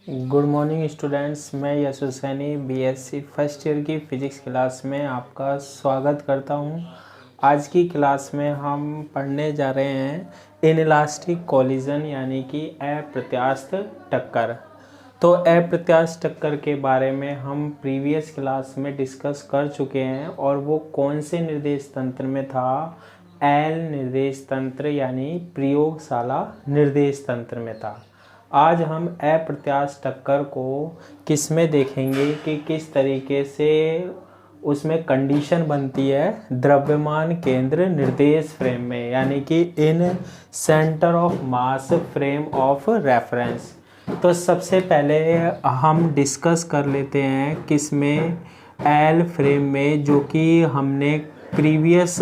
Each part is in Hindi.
Good morning students. मैं Yashu Saini BSc first year की फ़िज़िक्स क्लास में आपका स्वागत करता हूं। आज की क्लास में हम पढ़ने जा रहे हैं इनइलास्टिक कोलिजन यानी कि अप्रत्यास्थ टक्कर। तो अप्रत्यास्थ टक्कर के बारे में हम प्रीवियस क्लास में डिस्कस कर चुके हैं और वो कौन से निर्देश तंत्र में था। एल निर्देश तंत्र यानी प्रयोगशाला निर्देश तंत्र में था। आज हम अप्रत्यास्थ टक्कर को किस में देखेंगे कि किस तरीके से उसमें कंडीशन बनती है द्रव्यमान केंद्र निर्देश फ्रेम में, यानी कि in centre of mass frame of reference. तो सबसे पहले हम डिस्कस कर लेते हैं किस में, एल फ्रेम में, जो कि हमने प्रीवियस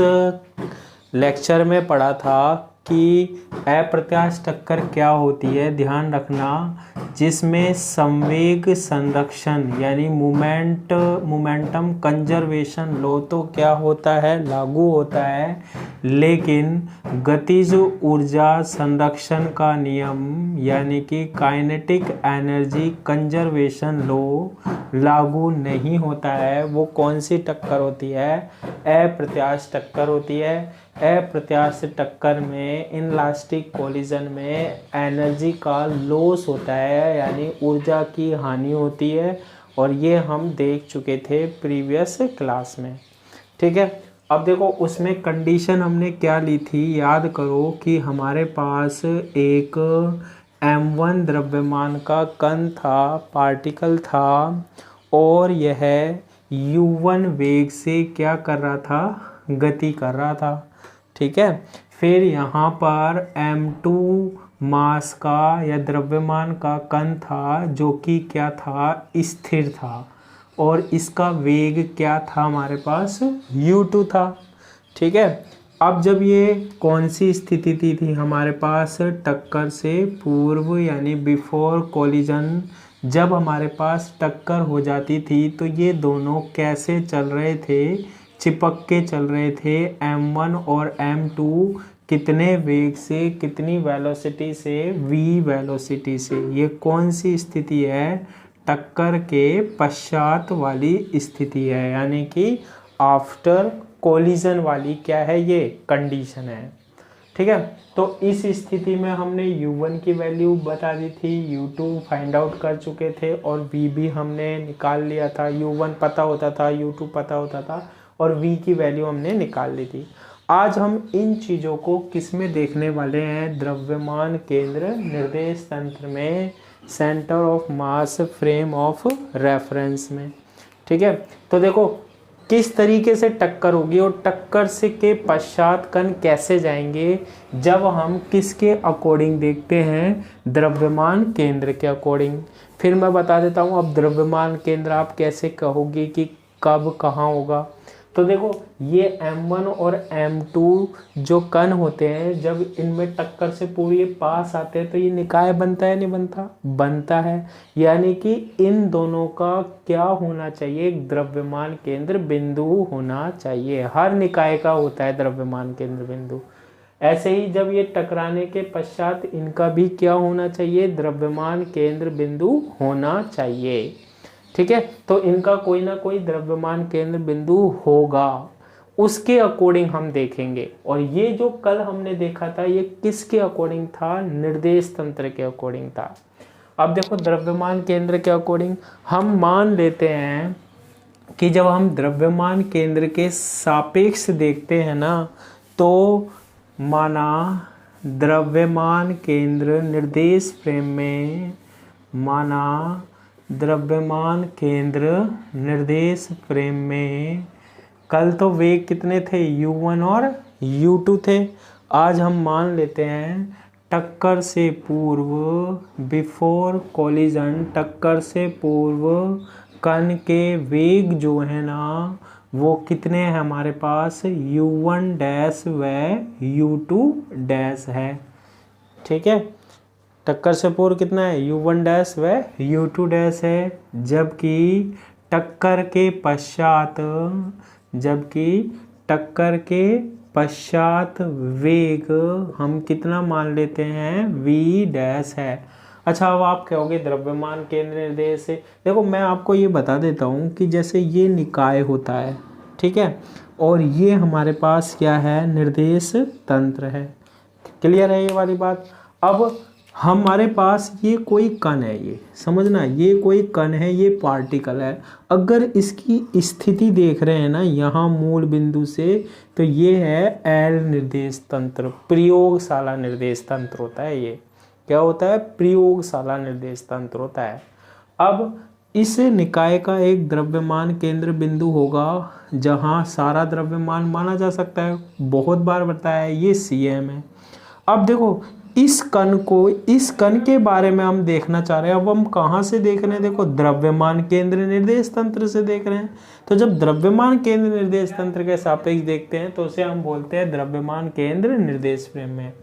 लेक्चर में पढ़ा था कि अप्रत्यास्थ टक्कर क्या होती है। ध्यान रखना, जिसमें संवेग संरक्षण यानी मोमेंटम कंजर्वेशन लॉ तो क्या होता है, लागू होता है, लेकिन गतिज ऊर्जा संरक्षण का नियम यानी कि काइनेटिक एनर्जी कंजर्वेशन लॉ लागू नहीं होता है। वो कौन सी टक्कर होती है? अप्रत्यास्थ टक्कर होती है। अप्रत्यास्थ टक्कर में इनइलास्टिक कोलिजन में एनर्जी का लॉस होता है, यानी ऊर्जा की हानि होती है, और ये हम देख चुके थे प्रीवियस क्लास में। ठीक है, अब देखो उसमें कंडीशन हमने क्या ली थी, याद करो कि हमारे पास एक m1 द्रव्यमान का कण था, पार्टिकल था, और यह u1 वेग से क्या कर रहा था, गति कर रहा था। ठीक है, फिर यहाँ पर m2 मास का या द्रव्यमान का कण था, जो कि क्या था, स्थिर था, और इसका वेग क्या था हमारे पास, u2 था। ठीक है, अब जब ये कौन सी स्थिति थी हमारे पास, टक्कर से पूर्व यानी बिफोर कोलिजन, जब हमारे पास टक्कर हो जाती थी तो ये दोनों कैसे चल रहे थे, चिपक के चल रहे थे। m1 और m2 कितने वेग से, कितनी वेलोसिटी से, v वेलोसिटी से। ये कौन सी स्थिति है, टक्कर के पश्चात वाली स्थिति है, यानी कि आफ्टर कोलिजन वाली क्या है, ये कंडीशन है। ठीक है, तो इस स्थिति में हमने u1 की वैल्यू बता दी थी, u2 फाइंड आउट कर चुके थे, और v भी हमने निकाल लिया था। u1 पता होता था, u2 पता होता था, और v की वैल्यू हमने निकाल ली थी। आज हम इन चीज़ों को किस में देखने वाले हैं, द्रव्यमान केंद्र निर्देश तंत्र में, centre of mass frame of reference में। ठीक है, तो देखो किस तरीके से टक्कर होगी और टक्कर से के पश्चात कण कैसे जाएंगे, जब हम किसके अकॉर्डिंग देखते हैं, द्रव्यमान केंद्र के अकॉर्डिंग। फिर मैं बता देता हूँ अब द्रव्यमान केंद्र आप कैसे कहोगे कि कब कहाँ होगा। तो देखो ये m1 और m2 जो कण होते हैं, जब इनमें टक्कर से पूरी पास आते हैं तो ये निकाय बनता है, नहीं बनता, बनता है। यानी कि इन दोनों का क्या होना चाहिए, एक द्रव्यमान केंद्र बिंदु होना चाहिए। हर निकाय का होता है द्रव्यमान केंद्र बिंदु। ऐसे ही जब ये टकराने के पश्चात इनका भी क्या होना चाहिए, द्रव्यमान केंद्र बिंदु होना चाहिए। ठीक है, तो इनका कोई ना कोई द्रव्यमान केंद्र बिंदु होगा, उसके अकॉर्डिंग हम देखेंगे। और ये जो कल हमने देखा था ये किसके अकॉर्डिंग था, निर्देश तंत्र के अकॉर्डिंग था। अब देखो द्रव्यमान केंद्र के अकॉर्डिंग हम मान लेते हैं कि जब हम द्रव्यमान केंद्र के सापेक्ष देखते हैं ना, तो माना द्रव्यमान केंद्र निर्देश फ्रेम में, माना द्रव्यमान केंद्र निर्देश फ्रेम में कल तो वेग कितने थे, u1 और u2 थे। आज हम मान लेते हैं टक्कर से पूर्व, बिफोर कोलिजन, टक्कर से पूर्व कण के वेग जो है ना, वो कितने हैं हमारे पास, u1 डैश व u2 डैश है। ठीक है, टक्कर से पूर्व कितना है, u1 डैश व u2 डैश है, जबकि टक्कर के पश्चात, जबकि टक्कर के पश्चात वेग हम कितना मान लेते हैं, v डैश है। अच्छा, अब आप कहोगे द्रव्यमान केंद्र निर्देश से, देखो मैं आपको ये बता देता हूँ कि जैसे ये निकाय होता है, ठीक है, और ये हमारे पास क्या है, निर्देश तंत्र है। क्लियर है ये वाली बात। अब हमारे पास ये कोई कण है, ये समझना, ये कोई कण है, ये पार्टिकल है। अगर इसकी स्थिति देख रहे हैं ना यहाँ मूल बिंदु से, तो ये है एल निर्देश तंत्र, प्रयोगशाला निर्देश तंत्र होता है। ये क्या होता है, प्रयोगशाला निर्देश तंत्र होता है। अब इस निकाय का एक द्रव्यमान केंद्र बिंदु होगा जहां सारा द्रव्यमान माना जा सकता है, बहुत बार बताया है, ये CM है। अब देखो इस कण के बारे में हम देखना चाह रहे हैं। अब हम कहाँ से देख रहे हैं, देखो द्रव्यमान केंद्र निर्देश तंत्र से देख रहे हैं। तो जब द्रव्यमान केंद्र निर्देश तंत्र के सापेक्ष देखते हैं तो उसे हम बोलते हैं द्रव्यमान केंद्र निर्देश फ्रेम में।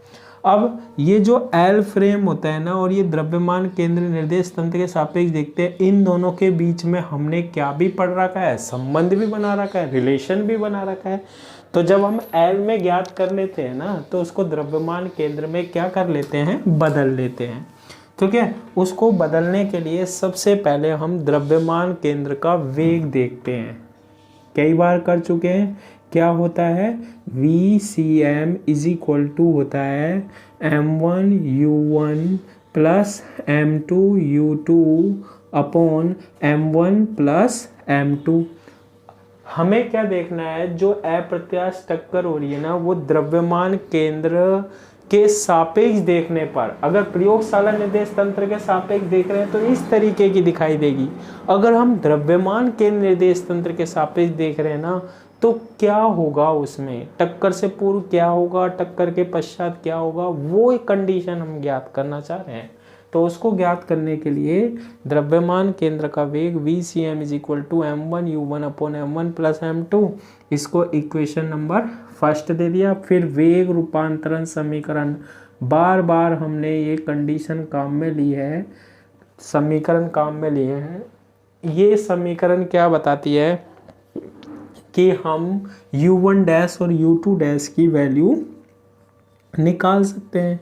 अब ये जो एल फ्रेम होता है ना, और ये द्रव्यमान केंद्र निर्देश तंत्र के सापेक्ष देखते हैं, इन दोनों के बीच में हमने क्या भी पढ़ रखा है, संबंध भी बना रखा है, रिलेशन भी बना रखा है। तो जब हम एल में ज्ञात कर लेते हैं ना, तो उसको द्रव्यमान केंद्र में क्या कर लेते हैं, बदल लेते हैं। ठीक है, उसको बदलने के लिए सबसे पहले हम द्रव्यमान केंद्र का वेग देखते हैं, कई बार कर चुके हैं। क्या होता है, VCM इज इक्वल टू होता है M1U1 plus M2U2 upon M1 plus M2। हमें क्या देखना है, जो अप्रत्याश टक्कर हो रही है ना, वो द्रव्यमान केंद्र के सापेक्ष देखने पर, अगर प्रयोगशाला निर्देश तंत्र के सापेक्ष देख रहे हैं तो इस तरीके की दिखाई देगी। अगर हम द्रव्यमान केंद्र निर्देश तंत्र के सापेक्ष देख रहे हैं ना, तो क्या होगा, उसमें टक्कर से पूर्व क्या होगा, टक्कर के पश्चात क्या होगा, वो एक कंडीशन हम ज्ञात करना चाह रहे हैं। तो उसको ज्ञात करने के लिए द्रव्यमान केंद्र का वेग VCM is equal to M1U1 upon M1 plus M2, इसको इक्वेशन नंबर फर्स्ट दे दिया। फिर वेग रूपांतरण समीकरण, बार बार हमने ये कंडीशन काम में ली है, समीकरण काम में लिए हैं। ये समीकरण क्या बताती है कि हम U1 डैश और U2 डैश की वैल्यू निकाल सकते हैं।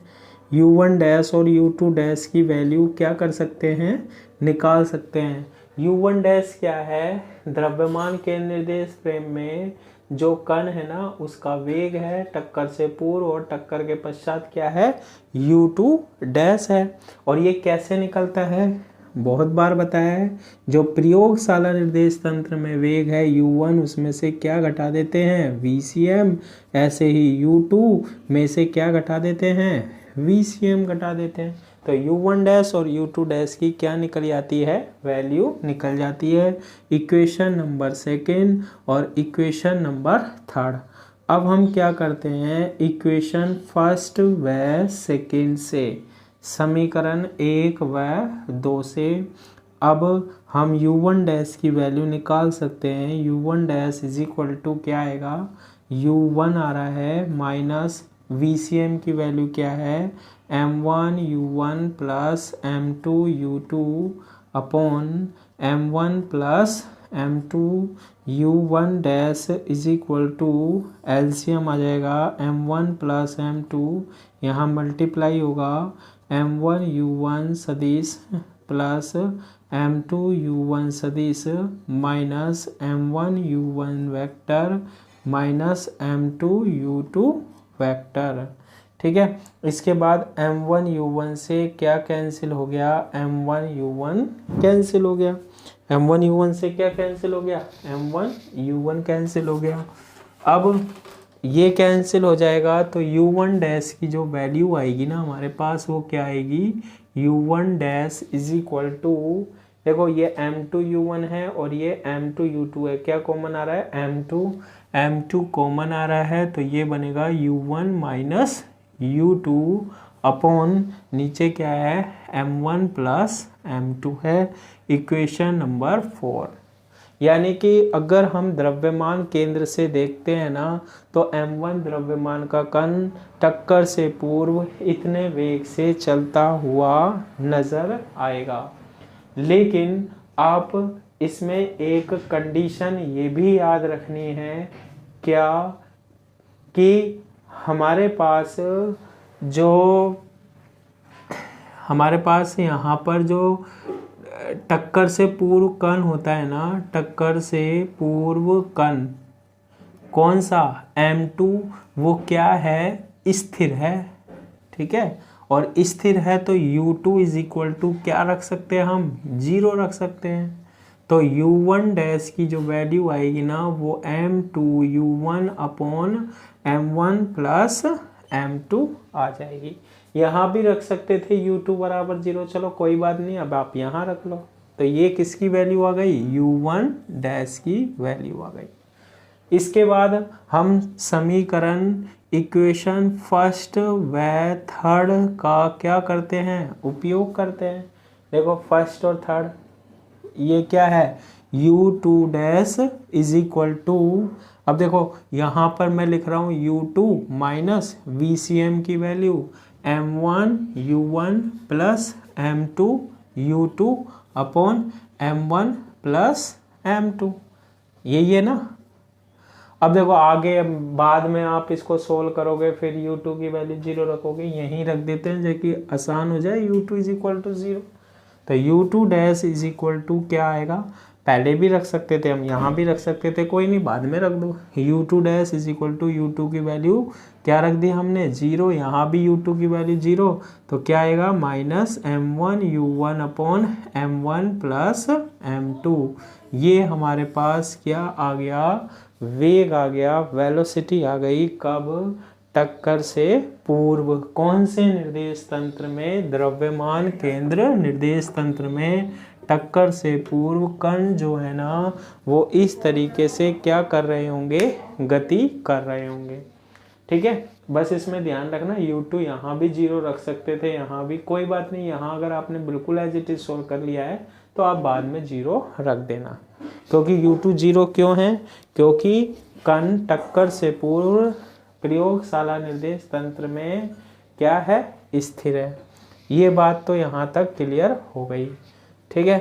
U1 डैश और U2 डैश की वैल्यू क्या कर सकते हैं, निकाल सकते हैं। U1 डैश क्या है, द्रव्यमान के निर्देश फ्रेम में जो कण है ना, उसका वेग है टक्कर से पूर्व, और टक्कर के पश्चात क्या है, U2 डैश है। और ये कैसे निकलता है, बहुत बार बताया है, जो प्रयोगशाला निर्देश तंत्र में वेग है U1, उसमें से क्या घटा देते हैं, VCM। ऐसे ही U2 में से क्या घटा देते हैं, VCM घटा देते हैं। तो U1 डैश और U2 डैश की क्या निकल जाती है, वैल्यू निकल जाती है। इक्वेशन नंबर सेकेंड और इक्वेशन नंबर थर्ड। अब हम क्या करते हैं, इक्वेशन फर्स्ट व सेकेंड से, समीकरण 1 व 2 से अब हम U1 डैश की वैल्यू निकाल सकते हैं। U1 dash is equal to क्या आएगा, U1 आ रहा है माइनस VCM की वैल्यू क्या है, M1U1 plus M2U2 upon M1 plus M2U1 dash is equal to LCM आ जाएगा M1 प्लस M2, यहाँ मल्टीप्लाई होगा M1U1 सदिश प्लस M2U1 सदिश minus M1U1 vector minus M2U2 vector. ठीक है, इसके बाद M1U1 से क्या कैंसिल हो गया, M1U1 कैंसिल हो गया, M1U1 से क्या कैंसिल हो गया, M1U1 कैंसिल हो गया। अब ये कैंसिल हो जाएगा तो U1 डैश की जो वैल्यू आएगी ना हमारे पास, वो क्या आएगी, U1 dash is equal to, देखो ये M2U1 है और ये M2U2 है, क्या कॉमन आ रहा है, M2 कॉमन आ रहा है, तो ये बनेगा U1 माइनस U2 अपॉन नीचे क्या है, M1 प्लस M2 है। Equation number 4। यानी कि अगर हम द्रव्यमान केंद्र से देखते हैं ना, तो M1 द्रव्यमान का कण टक्कर से पूर्व इतने वेग से चलता हुआ नजर आएगा। लेकिन आप इसमें एक कंडीशन ये भी याद रखनी है, क्या कि हमारे पास जो हमारे पास यहाँ पर जो टक्कर से पूर्व कण होता है ना, टक्कर से पूर्व कण कौन सा M2, वो क्या है, स्थिर है। ठीक है, और स्थिर है तो U2 इज इक्वल टू क्या रख सकते हैं हम, 0 रख सकते हैं। तो U1 डैश की जो वैल्यू आएगी ना वो M2U1 upon M1 plus M2 आ जाएगी। यहाँ भी रख सकते थे U2 बराबर 0, चलो कोई बात नहीं, अब आप यहाँ रख लो। तो ये किसकी वैल्यू आ गई, U1 डैश की वैल्यू आ गई। इसके बाद हम समीकरण इक्वेशन फर्स्ट व थर्ड का क्या करते हैं, उपयोग करते हैं। देखो फर्स्ट और थर्ड ये क्या है, U2 dash is equal to, अब देखो यहाँ पर मैं लिख रहा हूँ U2 माइनस VCM की value M1U1 plus M2U2 upon M1 plus M2, यही है ना। अब देखो आगे बाद में आप इसको सोल्व करोगे, फिर U2 की वैल्यू 0 रखोगे, यहीं रख देते हैं जो कि आसान हो जाए। U2 इज इक्वल टू 0, तो U2 dash is equal to क्या आएगा, पहले भी रख सकते थे हम, यहाँ भी रख सकते थे, कोई नहीं बाद में रख दो। U2 dash is equal to U2 की वैल्यू क्या रख दी हमने, 0, यहाँ भी U2 की वैल्यू 0, तो क्या आएगा minus M1U1 upon M1 plus M2। ये हमारे पास क्या आ गया, वेग आ गया, वेलोसिटी आ गई। कब, टक्कर से पूर्व। कौन से निर्देश तंत्र में, द्रव्यमान केंद्र निर्देश तंत्र में टक्कर से पूर्व कण जो है ना वो इस तरीके से क्या कर रहे होंगे, गति कर रहे होंगे। ठीक है, बस इसमें ध्यान रखना, U2 यहाँ भी 0 रख सकते थे, यहाँ भी कोई बात नहीं, यहाँ अगर आपने बिल्कुल एज इट इज सोल्व कर लिया है तो आप बाद में 0 रख देना। क्योंकि U2 0 क्यों है, क्योंकि कण टक्कर से पूर्व प्रयोगशाला निर्देश तंत्र में क्या है, स्थिर है। ये बात तो यहाँ तक क्लियर हो गई। ठीक है,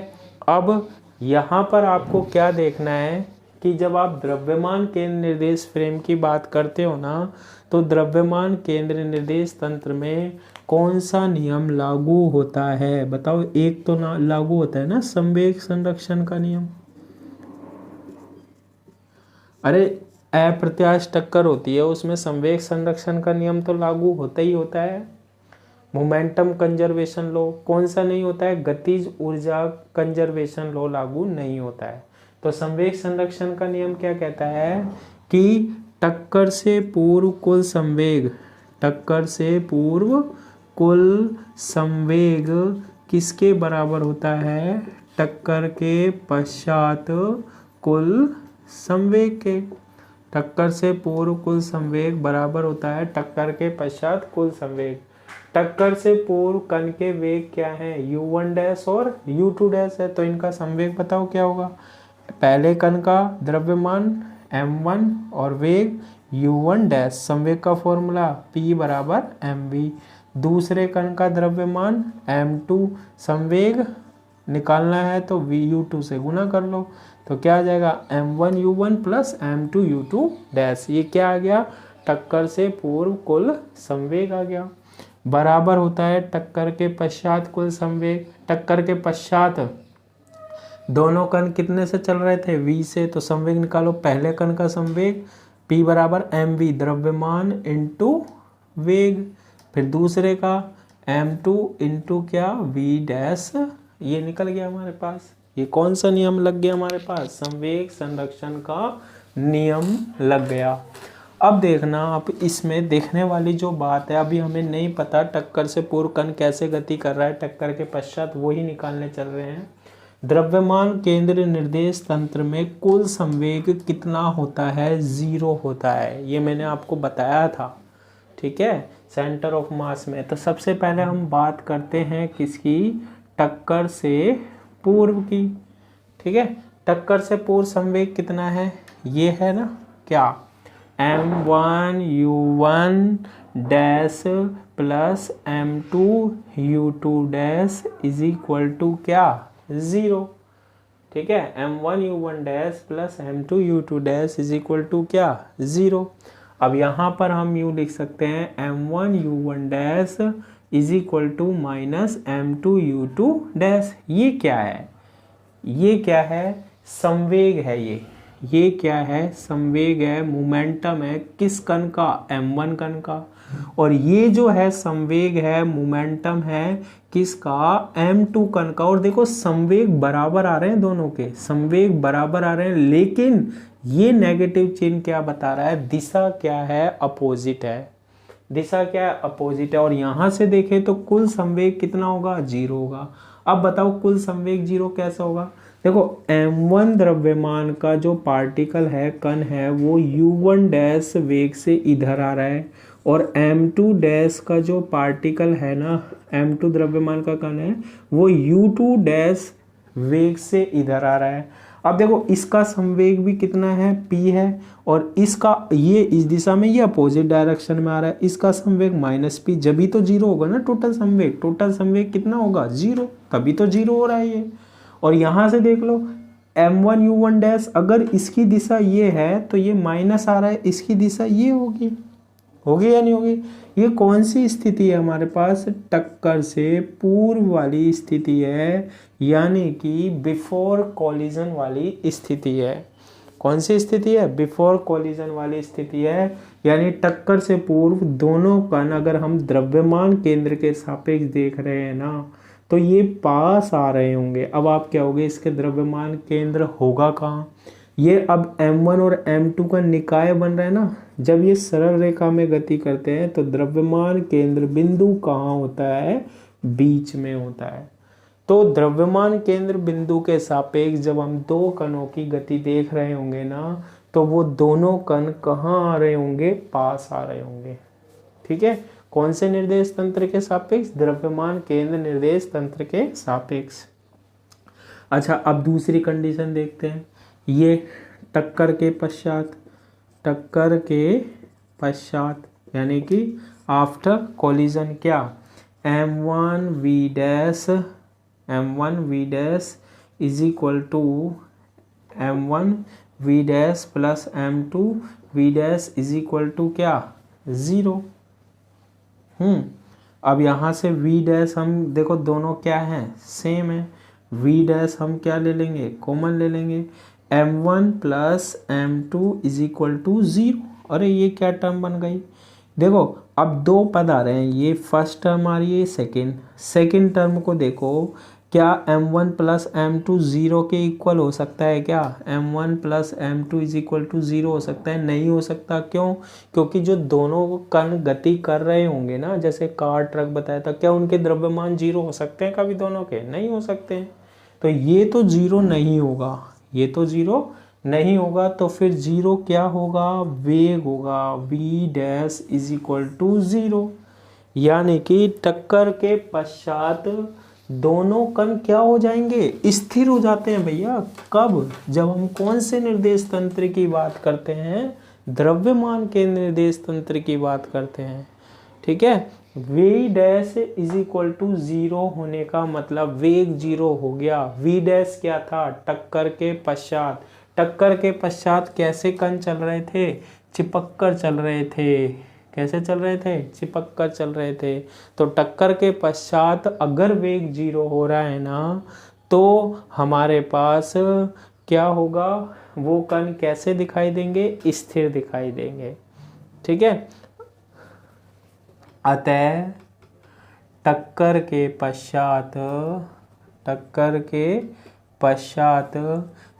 अब यहाँ पर आपको क्या देखना है कि जब आप द्रव्यमान केंद्र निर्देश फ्रेम की बात करते हो ना, तो द्रव्यमान केंद्र निर्देश तंत्र में कौन सा नियम लागू होता है, बताओ। एक तो ना लागू होता है ना संवेग संरक्षण का नियम। अरे अप्रत्याश टक्कर होती है उसमें संवेग संरक्षण का नियम तो लागू होता ही होता है। मोमेंटम कंजर्वेशन लॉ कौन सा नहीं होता है, गतिज ऊर्जा कंजर्वेशन लॉ लागू नहीं होता है। तो संवेग संरक्षण का नियम क्या कहता है कि टक्कर से पूर्व कुल संवेग, टक्कर से पूर्व कुल संवेग किसके बराबर होता है, टक्कर के पश्चात कुल संवेग के। टक्कर से पूर्व कुल संवेग बराबर होता है टक्कर के पश्चात कुल संवेग। टक्कर से पूर्व कण के वेग क्या है, U1 डैश और U2 डैश है, तो इनका संवेग बताओ क्या होगा। पहले कण का द्रव्यमान M1 और वेग U1 डैश, संवेग का फॉर्मूला P बराबर mv। दूसरे कण का द्रव्यमान M2, संवेग निकालना है तो VU2 से गुना कर लो, तो क्या आ जाएगा M1U1 प्लस M2U2 डैश। ये क्या आ गया, टक्कर से पूर्व कुल संवेग आ गया। बराबर होता है टक्कर के पश्चात कुल संवेग। टक्कर के पश्चात दोनों कण कितने से चल रहे थे, V से, तो संवेग निकालो। पहले कण का संवेग P बराबर mv, द्रव्यमान इंटू वेग, फिर दूसरे का M2 इंटू क्या, V डैश। ये निकल गया हमारे पास। ये कौन सा नियम लग गया हमारे पास, संवेग संरक्षण का नियम लग गया। अब देखना, अब इसमें देखने वाली जो बात है, अभी हमें नहीं पता टक्कर से पूर्व कण कैसे गति कर रहा है, टक्कर के पश्चात वही निकालने चल रहे हैं। द्रव्यमान केंद्र निर्देश तंत्र में कुल संवेग कितना होता है, 0 होता है। ये मैंने आपको बताया था, ठीक है, सेंटर ऑफ मास में। तो सबसे पहले हम बात करते हैं किसकी, टक्कर से पूर्व की। ठीक है, टक्कर से पूर्व संवेग कितना है, ये है ना क्या, M1U1 dash plus M2U2 dash is equal to क्या, 0। ठीक है, M1U1 dash plus M2U2 dash is equal to क्या, 0। अब यहाँ पर हम यूँ लिख सकते हैं M1U1 dash is equal to minus m2u2 dash. ये क्या है? ये क्या है? संवेग है। ये क्या है? संवेग है, मोमेंटम है। किस कण का? m1 कण का। और ये जो है संवेग है, मोमेंटम है किसका? m2 कण का। और देखो संवेग बराबर आ रहे हैं, दोनों के संवेग बराबर आ रहे हैं, लेकिन ये नेगेटिव चिन्ह क्या बता रहा है? दिशा क्या है? अपोजिट है। दिशा क्या है? अपोजिट है। और यहां से देखें तो कुल संवेग कितना होगा? 0 होगा। अब बताओ कुल संवेग 0 कैसा होगा? देखो m1 द्रव्यमान का जो पार्टिकल है, कण है, वो u1 डैश वेग से इधर आ रहा है, और m2 डैश का जो पार्टिकल है ना, m2 द्रव्यमान का कण है, वो u2 डैश वेग से इधर आ रहा है। अब देखो इसका संवेग भी कितना है? p है, और इसका ये इस दिशा में, ये अपोजिट डायरेक्शन में आ रहा है, इसका संवेग माइनस p। जब भी तो 0 होगा ना टोटल संवेग। टोटल संवेग कितना होगा? 0, तभी तो 0 हो रहा है ये। और यहां से देख लो m1 u1 डैश, अगर इसकी दिशा ये है तो ये माइनस आ रहा है, इसकी दिशा ये होगी। होगी या नहीं होगी? ये कौन सी स्थिति है हमारे पास? टक्कर से पूर्व वाली स्थिति है, यानी कि बिफोर कॉलिजन वाली स्थिति है। कौन सी स्थिति है? बिफोर कॉलिजन वाली स्थिति है, यानी टक्कर से पूर्व दोनों कण अगर हम द्रव्यमान केंद्र के सापेक्ष देख रहे हैं ना, तो ये पास आ रहे होंगे। अब आप क्या होगे? इसके द्रव्यमान केंद्र होगा कहाँ? ये अब m1 और m2 का निकाय बन रहा है ना। जब ये सरल रेखा में गति करते हैं तो द्रव्यमान केंद्र बिंदु कहाँ होता है? बीच में होता है। तो द्रव्यमान केंद्र बिंदु के सापेक्ष जब हम दो कणों की गति देख रहे होंगे ना, तो वो दोनों कण कहाँ आ रहे होंगे? पास आ रहे होंगे। ठीक है, कौन से निर्देश तंत्र के सापेक्ष? द्रव्यमान केंद्र निर्देश तंत्र के सापेक्ष। अच्छा, अब दूसरी कंडीशन देखते हैं। ये टक्कर के पश्चात यानी कि आफ्टर कॉलिजन क्या? m1 v dash is equal to m1 v dash plus m2 v dash is equal to क्या? 0। अब यहाँ से v डैश हम देखो दोनों क्या हैं? सेम है। v डैश हम क्या ले लेंगे? कॉमन ले लेंगे। m1 plus m2 is equal to 0। अरे ये क्या टर्म बन गई? देखो अब दो पद आ रहे हैं, ये फर्स्ट टर्म आ रही है, सेकेंड टर्म को देखो। क्या m1 प्लस m2 0 के इक्वल हो सकता है क्या? m1 plus m2 is equal to 0 हो सकता है? नहीं हो सकता। क्यों? क्योंकि जो दोनों कण गति कर रहे होंगे ना, जैसे कार ट्रक बताया था, क्या उनके द्रव्यमान 0 हो सकते हैं कभी दोनों के? नहीं हो सकते हैं। तो ये तो 0 नहीं होगा, ये तो 0 नहीं होगा। तो फिर 0 क्या होगा? वेग होगा, v dash is equal to 0। यानी कि टक्कर के पश्चात दोनों कण क्या हो जाएंगे? स्थिर हो जाते हैं भैया। कब? जब हम कौन से निर्देश तंत्र की बात करते हैं? द्रव्यमान के निर्देश तंत्र की बात करते हैं। ठीक है, v dash is equal to 0 होने का मतलब वेग 0 हो गया। v डैश क्या था? टक्कर के पश्चात। टक्कर के पश्चात कैसे कण चल रहे थे? चिपक कर चल रहे थे। कैसे चल रहे थे? चिपक कर चल रहे थे। तो टक्कर के पश्चात अगर वेग 0 हो रहा है ना, तो हमारे पास क्या होगा? वो कण कैसे दिखाई देंगे? स्थिर दिखाई देंगे। ठीक है, अतः टक्कर के पश्चात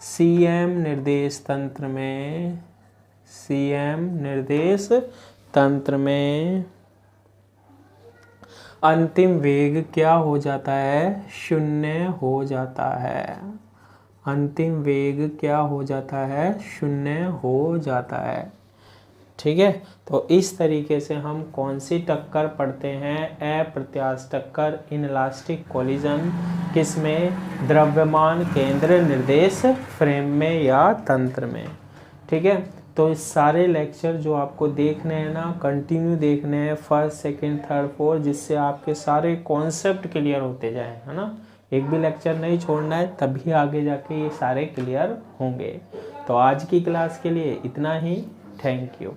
CM निर्देश तंत्र में अंतिम वेग क्या हो जाता है? 0 हो जाता है। अंतिम वेग क्या हो जाता है? 0 हो जाता है। ठीक है, तो इस तरीके से हम कौन सी टक्कर पढ़ते हैं? अप्रत्यास्थ टक्कर, इनलास्टिक कॉलिजन। किसमें? द्रव्यमान केंद्र निर्देश फ्रेम में या तंत्र में। ठीक है, तो इस सारे लेक्चर जो आपको देखने हैं ना, कंटिन्यू देखने हैं, फर्स्ट सेकंड थर्ड फोर्थ, जिससे आपके सारे कॉन्सेप्ट क्लियर होते जाएं, है ना। एक भी लेक्चर नहीं छोड़ना है, तभी आगे जाके ये सारे क्लियर होंगे। तो आज की क्लास के लिए इतना ही। Thank you.